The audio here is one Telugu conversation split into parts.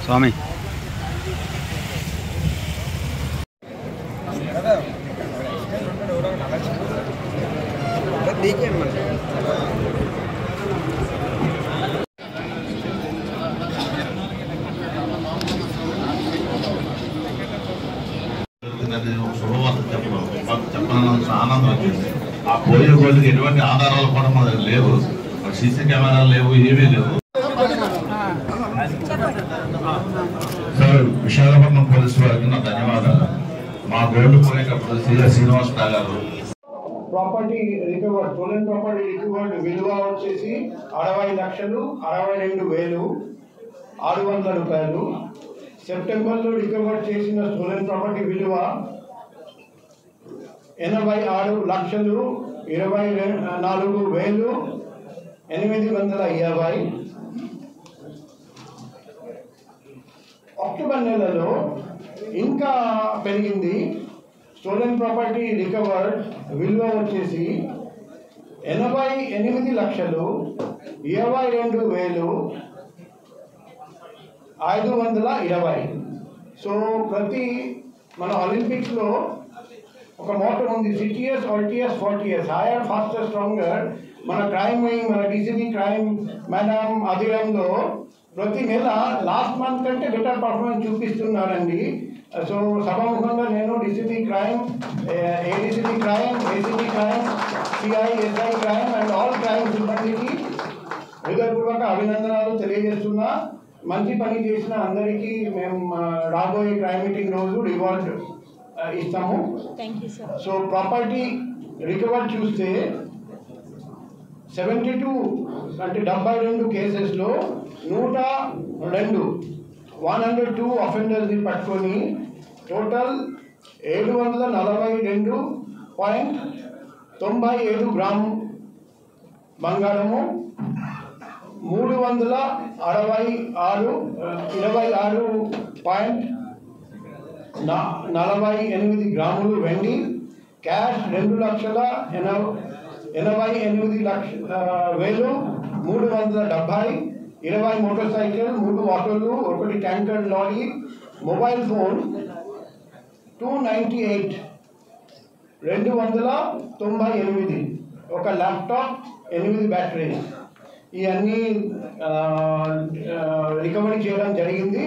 स्वामी देखिए శుభవార్త చెప్పడం ఆనందం వచ్చింది. ఆ పోయే గోల్కి ఎటువంటి ఆధారాలు కూడా మన దగ్గర లేవు, సీసీ కెమెరాలు లేవు, ఏమీ లేవు. సార్, విశాఖపట్నం పోలీసు వారికి నా ధన్యవాదాలు. మా గోల్డ్ పోయేటప్పుడు శ్రీనివాస్ గారు property recovered, stolen property recovered విలువ వచ్చేసి 60,62,600 రూపాయలు. సెప్టెంబర్లో రికవర్ చేసిన స్టోలెన్ ప్రాపర్టీ విలువ 86,24,850. అక్టోబర్ నెలలో ఇంకా పెరిగింది. స్టోలెన్ ప్రాపర్టీ రికవర్డ్ విలువ వచ్చేసి 88,22,520. సో ప్రతి మన ఒలింపిక్స్లో ఒక మోటో ఉంది, సిటీఎస్ ఆల్టీఎస్ 40 హైయర్ ఫాస్టర్ స్ట్రాంగర్. మన క్రైమ్ వింగ్, మన డీసీబీ క్రైమ్ మేడం ఆధ్వర్యంలో ప్రతి నెల లాస్ట్ మంత్ కంటే బెటర్ పర్ఫార్మెన్స్ చూపిస్తున్నారండి. సో సభాముఖంగా నేను DCB crime, ADCB crime, ACB crime, CI, SI crime and all crime సిబ్బందికి హృదయపూర్వక అభినందనలు తెలియజేస్తున్నా. మంచి పని చేసిన అందరికీ మేము రాబోయే క్రైమ్ మీటింగ్ రోజు రివార్డ్ ఇస్తాము. సో ప్రాపర్టీ రికవర్ చూస్తే 72 అంటే 72 కేసెస్లో 102 అఫెండర్స్ని పట్టుకొని టోటల్ 742.97 గ్రాము బంగారము, 326.48 గ్రాములు వెండి, క్యాష్ 2,88,370, 20 మోటార్ సైకిల్, 3 ఆటోలు, 1 ట్యాంకర్ లారీ, మొబైల్ ఫోన్ 298, ఒక ల్యాప్టాప్, 8 బ్యాటరీ, ఇవన్నీ రికవరీ చేయడం జరిగింది.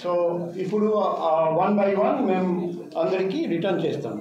సో ఇప్పుడు 1 by 1 మేము అందరికీ రిటర్న్ చేస్తాము.